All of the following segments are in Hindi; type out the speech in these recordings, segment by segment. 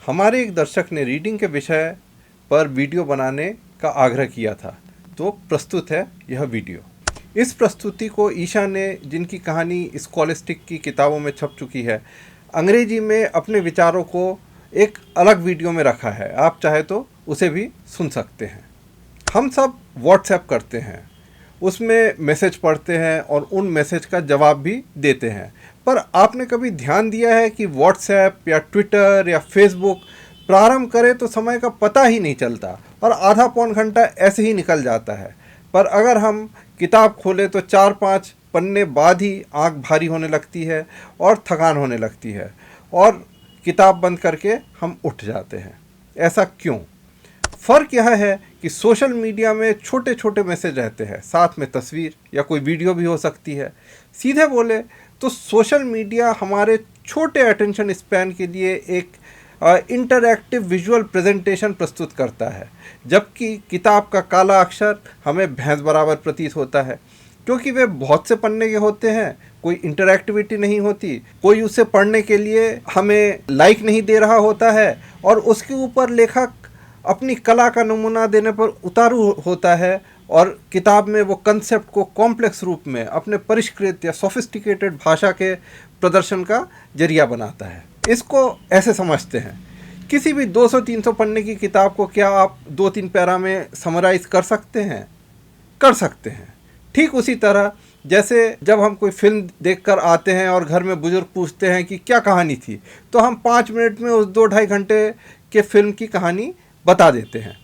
हमारे एक दर्शक ने रीडिंग के विषय पर वीडियो बनाने का आग्रह किया था, तो प्रस्तुत है यह वीडियो। इस प्रस्तुति को ईशा ने, जिनकी कहानी स्कॉलिस्टिक की किताबों में छप चुकी है, अंग्रेजी में अपने विचारों को एक अलग वीडियो में रखा है। आप चाहे तो उसे भी सुन सकते हैं। हम सब व्हाट्सएप करते हैं, उसमें मैसेज पढ़ते हैं और उन मैसेज का जवाब भी देते हैं। पर आपने कभी ध्यान दिया है कि व्हाट्सएप या ट्विटर या फेसबुक प्रारंभ करें तो समय का पता ही नहीं चलता और आधा पौन घंटा ऐसे ही निकल जाता है। पर अगर हम किताब खोलें तो 4-5 पन्ने बाद ही आंख भारी होने लगती है और थकान होने लगती है और किताब बंद करके हम उठ जाते हैं। ऐसा क्यों? फ़र्क यह है कि सोशल मीडिया में छोटे छोटे मैसेज रहते हैं, साथ में तस्वीर या कोई वीडियो भी हो सकती है। सीधे बोले तो सोशल मीडिया हमारे छोटे अटेंशन स्पैन के लिए एक इंटरैक्टिव विजुअल प्रेजेंटेशन प्रस्तुत करता है, जबकि किताब का काला अक्षर हमें भैंस बराबर प्रतीत होता है, क्योंकि वे बहुत से पन्ने के होते हैं, कोई इंटरैक्टिविटी नहीं होती, कोई उसे पढ़ने के लिए हमें लाइक नहीं दे रहा होता है और उसके ऊपर लेखक अपनी कला का नमूना देने पर उतारू होता है और किताब में वो कंसेप्ट को कॉम्प्लेक्स रूप में अपने परिष्कृत या सोफिस्टिकेटेड भाषा के प्रदर्शन का जरिया बनाता है। इसको ऐसे समझते हैं, किसी भी 200-300 पन्ने की किताब को क्या आप 2-3 पैरा में समराइज कर सकते हैं? कर सकते हैं। ठीक उसी तरह जैसे जब हम कोई फिल्म देखकर आते हैं और घर में बुजुर्ग पूछते हैं कि क्या कहानी थी, तो हम 5 मिनट में उस 2-2.5 घंटे के फिल्म की कहानी बता देते हैं।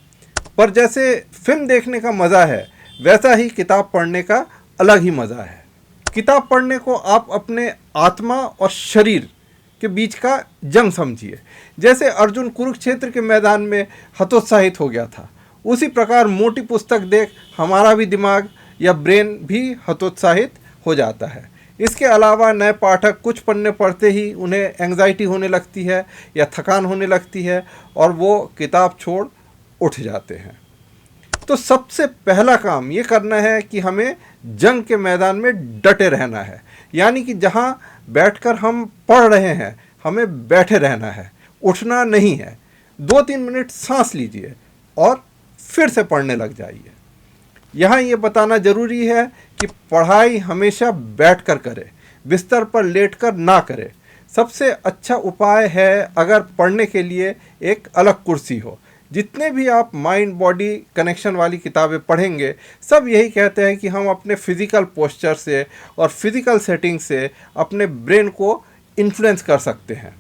पर जैसे फिल्म देखने का मज़ा है, वैसा ही किताब पढ़ने का अलग ही मज़ा है। किताब पढ़ने को आप अपने आत्मा और शरीर के बीच का जंग समझिए। जैसे अर्जुन कुरुक्षेत्र के मैदान में हतोत्साहित हो गया था, उसी प्रकार मोटी पुस्तक देख हमारा भी दिमाग या ब्रेन भी हतोत्साहित हो जाता है। इसके अलावा नए पाठक कुछ पन्ने पढ़ते ही उन्हें एंग्जाइटी होने लगती है या थकान होने लगती है और वो किताब छोड़ उठ जाते हैं। तो सबसे पहला काम ये करना है कि हमें जंग के मैदान में डटे रहना है, यानी कि जहाँ बैठकर हम पढ़ रहे हैं हमें बैठे रहना है, उठना नहीं है। 2-3 मिनट सांस लीजिए और फिर से पढ़ने लग जाइए। यहाँ ये बताना ज़रूरी है कि पढ़ाई हमेशा बैठकर करें, बिस्तर पर लेटकर ना करें। सबसे अच्छा उपाय है अगर पढ़ने के लिए एक अलग कुर्सी हो। जितने भी आप माइंड बॉडी कनेक्शन वाली किताबें पढ़ेंगे, सब यही कहते हैं कि हम अपने फिज़िकल पोस्चर से और फिज़िकल सेटिंग से अपने ब्रेन को इन्फ्लुएंस कर सकते हैं।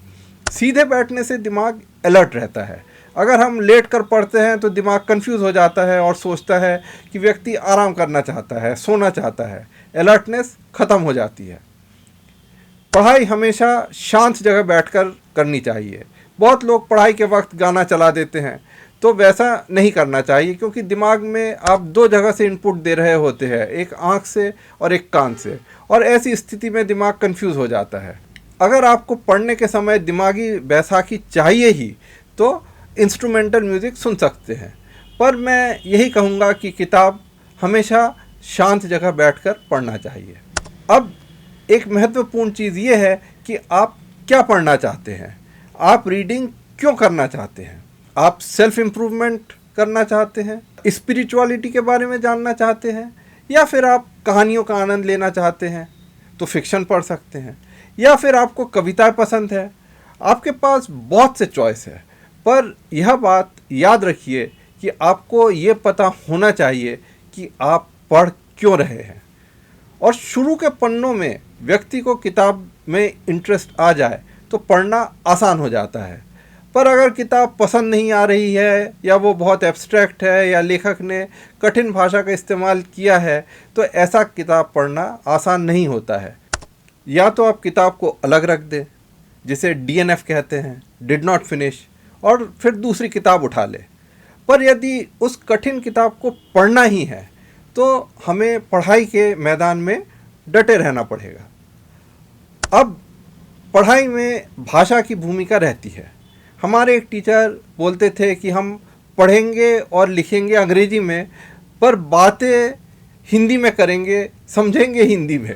सीधे बैठने से दिमाग अलर्ट रहता है। अगर हम लेट कर पढ़ते हैं तो दिमाग कंफ्यूज हो जाता है और सोचता है कि व्यक्ति आराम करना चाहता है, सोना चाहता है। अलर्टनेस ख़त्म हो जाती है। पढ़ाई हमेशा शांत जगह बैठकर करनी चाहिए। बहुत लोग पढ़ाई के वक्त गाना चला देते हैं, तो वैसा नहीं करना चाहिए, क्योंकि दिमाग में आप 2 जगह से इनपुट दे रहे होते हैं, एक आँख से और एक कान से, और ऐसी स्थिति में दिमाग कंफ्यूज हो जाता है। अगर आपको पढ़ने के समय दिमागी बैसाखी चाहिए ही तो इंस्ट्रूमेंटल म्यूज़िक सुन सकते हैं, पर मैं यही कहूँगा कि किताब हमेशा शांत जगह बैठकर पढ़ना चाहिए। अब एक महत्वपूर्ण चीज़ ये है कि आप क्या पढ़ना चाहते हैं, आप रीडिंग क्यों करना चाहते हैं। आप सेल्फ इम्प्रूवमेंट करना चाहते हैं, स्पिरिचुअलिटी के बारे में जानना चाहते हैं, या फिर आप कहानियों का आनंद लेना चाहते हैं तो फिक्शन पढ़ सकते हैं, या फिर आपको कविताएं पसंद है। आपके पास बहुत से चॉइस है, पर यह बात याद रखिए कि आपको ये पता होना चाहिए कि आप पढ़ क्यों रहे हैं। और शुरू के पन्नों में व्यक्ति को किताब में इंटरेस्ट आ जाए तो पढ़ना आसान हो जाता है। पर अगर किताब पसंद नहीं आ रही है, या वो बहुत एब्स्ट्रैक्ट है, या लेखक ने कठिन भाषा का इस्तेमाल किया है, तो ऐसा किताब पढ़ना आसान नहीं होता है। या तो आप किताब को अलग रख दें, जिसे DNF कहते हैं, डिड नॉट फिनिश, और फिर दूसरी किताब उठा ले। पर यदि उस कठिन किताब को पढ़ना ही है तो हमें पढ़ाई के मैदान में डटे रहना पड़ेगा। अब पढ़ाई में भाषा की भूमिका रहती है। हमारे एक टीचर बोलते थे कि हम पढ़ेंगे और लिखेंगे अंग्रेजी में, पर बातें हिंदी में करेंगे, समझेंगे हिंदी में।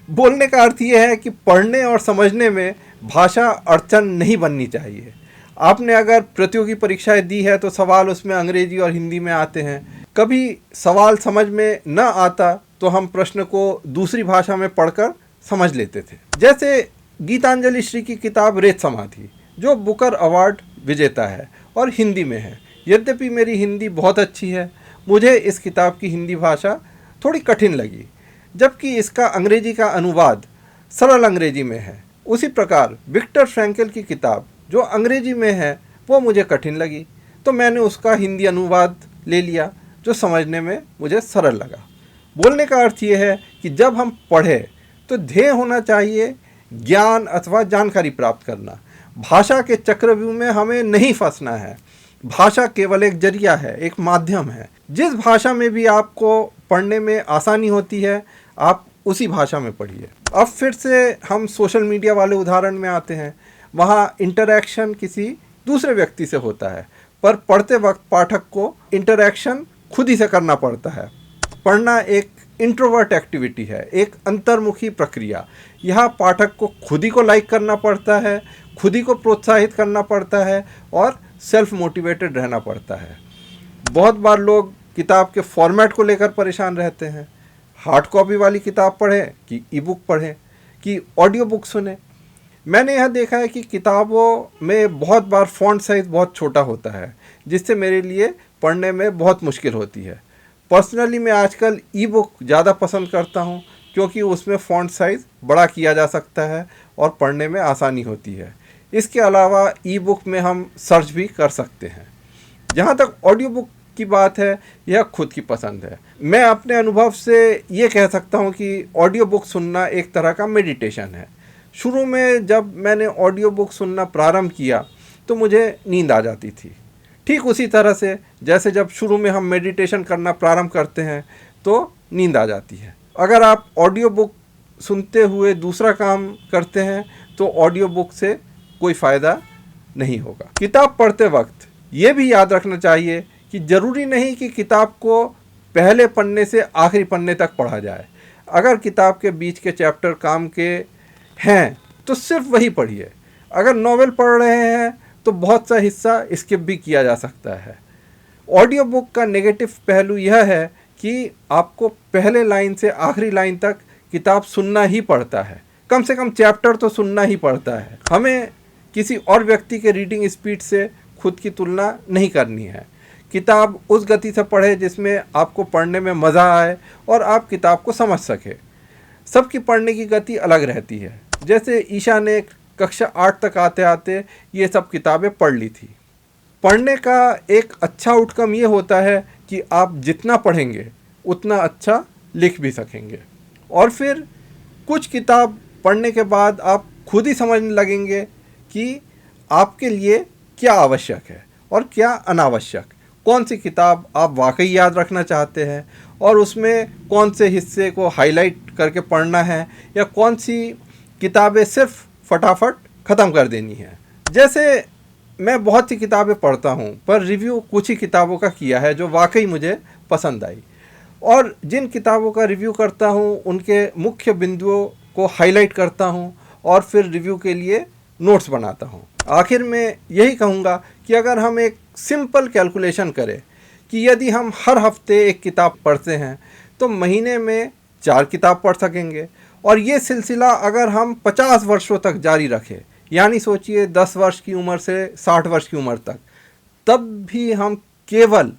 बोलने का अर्थ ये है कि पढ़ने और समझने में भाषा अड़चन नहीं बननी चाहिए। आपने अगर प्रतियोगी परीक्षाएं दी है तो सवाल उसमें अंग्रेजी और हिंदी में आते हैं। कभी सवाल समझ में न आता तो हम प्रश्न को दूसरी भाषा में पढ़कर समझ लेते थे। जैसे गीतांजलि श्री की किताब रेत समाधि, जो बुकर अवार्ड विजेता है और हिंदी में है। यद्यपि मेरी हिंदी बहुत अच्छी है, मुझे इस किताब की हिंदी भाषा थोड़ी कठिन लगी, जबकि इसका अंग्रेजी का अनुवाद सरल अंग्रेजी में है। उसी प्रकार विक्टर फ्रैंकल की किताब जो अंग्रेजी में है वो मुझे कठिन लगी, तो मैंने उसका हिंदी अनुवाद ले लिया जो समझने में मुझे सरल लगा। बोलने का अर्थ ये है कि जब हम पढ़ें तो ध्येय होना चाहिए ज्ञान अथवा जानकारी प्राप्त करना। भाषा के चक्रव्यूह में हमें नहीं फंसना है। भाषा केवल एक जरिया है, एक माध्यम है। जिस भाषा में भी आपको पढ़ने में आसानी होती है आप उसी भाषा में पढ़िए। अब फिर से हम सोशल मीडिया वाले उदाहरण में आते हैं। वहाँ इंटरैक्शन किसी दूसरे व्यक्ति से होता है, पर पढ़ते वक्त पाठक को इंटरैक्शन खुद ही से करना पड़ता है। पढ़ना एक इंट्रोवर्ट एक्टिविटी है, एक अंतर्मुखी प्रक्रिया। यहाँ पाठक को खुद ही को लाइक करना पड़ता है, खुद ही को प्रोत्साहित करना पड़ता है और सेल्फ मोटिवेटेड रहना पड़ता है। बहुत बार लोग किताब के फॉर्मेट को लेकर परेशान रहते हैं। हार्ड कॉपी वाली किताब पढ़ें कि ई बुक पढ़ें कि ऑडियो बुक सुने। मैंने यह देखा है कि किताबों में बहुत बार फ़ॉन्ट साइज़ बहुत छोटा होता है, जिससे मेरे लिए पढ़ने में बहुत मुश्किल होती है। पर्सनली मैं आजकल ई बुक ज़्यादा पसंद करता हूँ, क्योंकि उसमें फ़ॉन्ट साइज़ बड़ा किया जा सकता है और पढ़ने में आसानी होती है। इसके अलावा ई बुक में हम सर्च भी कर सकते हैं। जहाँ तक ऑडियो बुक की बात है, यह खुद की पसंद है। मैं अपने अनुभव से ये कह सकता हूँ कि ऑडियो बुक सुनना एक तरह का मेडिटेशन है। शुरू में जब मैंने ऑडियो बुक सुनना प्रारंभ किया तो मुझे नींद आ जाती थी। ठीक उसी तरह से जैसे जब शुरू में हम मेडिटेशन करना प्रारंभ करते हैं तो नींद आ जाती है। अगर आप ऑडियो बुक सुनते हुए दूसरा काम करते हैं तो ऑडियो बुक से कोई फ़ायदा नहीं होगा। किताब पढ़ते वक्त ये भी याद रखना चाहिए कि ज़रूरी नहीं कि किताब को पहले पन्ने से आखिरी पन्ने तक पढ़ा जाए। अगर किताब के बीच के चैप्टर काम के हैं तो सिर्फ वही पढ़िए। अगर नॉवेल पढ़ रहे हैं तो बहुत सा हिस्सा स्किप भी किया जा सकता है। ऑडियो बुक का नेगेटिव पहलू यह है कि आपको पहले लाइन से आखिरी लाइन तक किताब सुनना ही पड़ता है। कम से कम चैप्टर तो सुनना ही पड़ता है। हमें किसी और व्यक्ति के रीडिंग स्पीड से खुद की तुलना नहीं करनी है। किताब उस गति से पढ़े जिसमें आपको पढ़ने में मज़ा आए और आप किताब को समझ सके। सबकी पढ़ने की गति अलग रहती है। जैसे ईशा ने कक्षा 8 तक आते आते ये सब किताबें पढ़ ली थी। पढ़ने का एक अच्छा आउटकम ये होता है कि आप जितना पढ़ेंगे उतना अच्छा लिख भी सकेंगे। और फिर कुछ किताब पढ़ने के बाद आप खुद ही समझने लगेंगे कि आपके लिए क्या आवश्यक है और क्या अनावश्यक। कौन सी किताब आप वाकई याद रखना चाहते हैं और उसमें कौन से हिस्से को हाईलाइट करके पढ़ना है, या कौन सी किताबें सिर्फ फटाफट ख़त्म कर देनी है। जैसे मैं बहुत सी किताबें पढ़ता हूँ, पर रिव्यू कुछ ही किताबों का किया है जो वाकई मुझे पसंद आई, और जिन किताबों का रिव्यू करता हूँ उनके मुख्य बिंदुओं को हाईलाइट करता हूँ और फिर रिव्यू के लिए नोट्स बनाता हूँ। आखिर में यही कहूँगा कि अगर हम एक सिंपल कैलकुलेशन करें कि यदि हम हर हफ्ते एक किताब पढ़ते हैं तो महीने में 4 किताब पढ़ सकेंगे, और ये सिलसिला अगर हम 50 वर्षों तक जारी रखें, यानी सोचिए 10 वर्ष की उम्र से 60 वर्ष की उम्र तक, तब भी हम केवल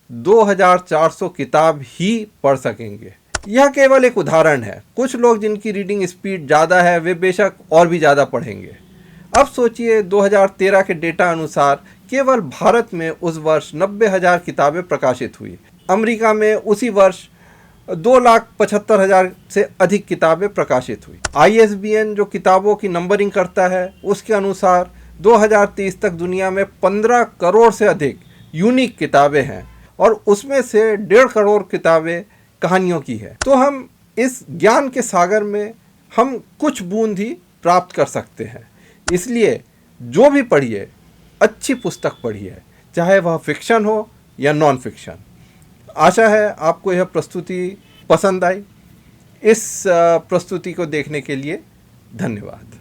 2400 किताब ही पढ़ सकेंगे। यह केवल एक उदाहरण है। कुछ लोग जिनकी रीडिंग स्पीड ज़्यादा है वे बेशक और भी ज़्यादा पढ़ेंगे। अब सोचिए 2013 के डेटा अनुसार केवल भारत में उस वर्ष 90,000 किताबें प्रकाशित हुई। अमेरिका में उसी वर्ष 2,75,000 से अधिक किताबें प्रकाशित हुई। ISBN जो किताबों की नंबरिंग करता है उसके अनुसार 2023 तक दुनिया में 15 करोड़ से अधिक यूनिक किताबें हैं, और उसमें से 1.5 करोड़ किताबें कहानियों की है। तो हम इस ज्ञान के सागर में हम कुछ बूंद ही प्राप्त कर सकते हैं। इसलिए जो भी पढ़िए, अच्छी पुस्तक पढ़िए, चाहे वह फिक्शन हो या नॉन फिक्शन। आशा है आपको यह प्रस्तुति पसंद आई। इस प्रस्तुति को देखने के लिए धन्यवाद।